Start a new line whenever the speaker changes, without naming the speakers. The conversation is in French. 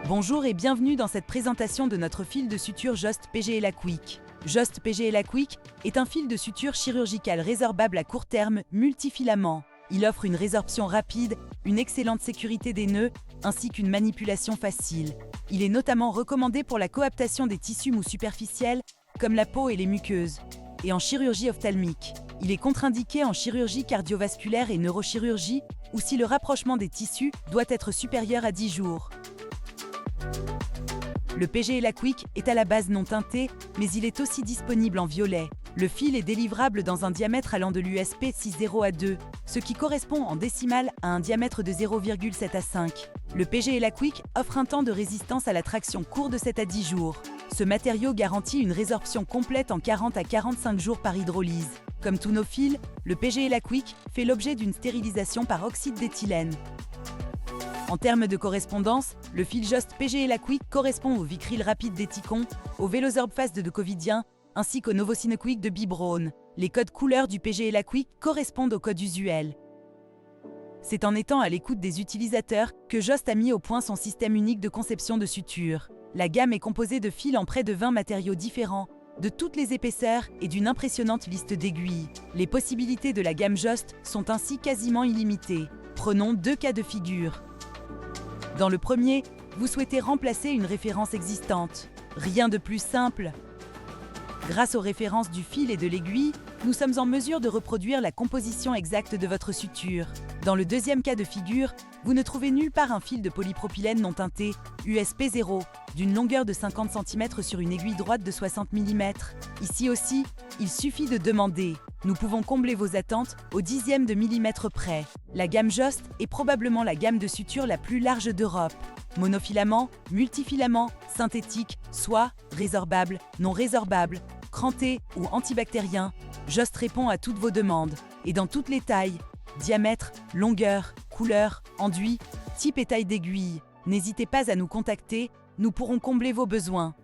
Bonjour et bienvenue dans cette présentation de notre fil de suture Jost PGLA Quick. Jost PGLA Quick est un fil de suture chirurgical résorbable à court terme multifilament. Il offre une résorption rapide, une excellente sécurité des nœuds, ainsi qu'une manipulation facile. Il est notamment recommandé pour la coaptation des tissus mous superficiels, comme la peau et les muqueuses, et en chirurgie ophtalmique. Il est contre-indiqué en chirurgie cardiovasculaire et neurochirurgie, ou si le rapprochement des tissus doit être supérieur à 10 jours. Le PGLA Quick est à la base non teinté, mais il est aussi disponible en violet. Le fil est délivrable dans un diamètre allant de l'USP 6.0 à 2, ce qui correspond en décimale à un diamètre de 0,7 à 5. Le PGLA Quick offre un temps de résistance à la traction court de 7 à 10 jours. Ce matériau garantit une résorption complète en 40 à 45 jours par hydrolyse. Comme tous nos fils, le PGLA Quick fait l'objet d'une stérilisation par oxyde d'éthylène. En termes de correspondance, le fil Jost PGLA Quick correspond au Vicryl rapide d'Ethicon, au Velosorb Fast de Covidien, ainsi qu'au Novocine Quick de B-Braun. Les codes couleurs du PGLA Quick correspondent aux codes usuels. C'est en étant à l'écoute des utilisateurs que Jost a mis au point son système unique de conception de suture. La gamme est composée de fils en près de 20 matériaux différents, de toutes les épaisseurs et d'une impressionnante liste d'aiguilles. Les possibilités de la gamme Jost sont ainsi quasiment illimitées. Prenons deux cas de figure. Dans le premier, vous souhaitez remplacer une référence existante. Rien de plus simple. Grâce aux références du fil et de l'aiguille, nous sommes en mesure de reproduire la composition exacte de votre suture. Dans le deuxième cas de figure, vous ne trouvez nulle part un fil de polypropylène non teinté, USP 0, d'une longueur de 50 cm sur une aiguille droite de 60 mm. Ici aussi, il suffit de demander. Nous pouvons combler vos attentes au dixième de millimètre près. La gamme Jost est probablement la gamme de suture la plus large d'Europe. Monofilament, multifilament, synthétique, soie, résorbable, non résorbable, cranté ou antibactérien, Jost répond à toutes vos demandes. Et dans toutes les tailles, diamètre, longueur, couleur, enduit, type et taille d'aiguille. N'hésitez pas à nous contacter, nous pourrons combler vos besoins.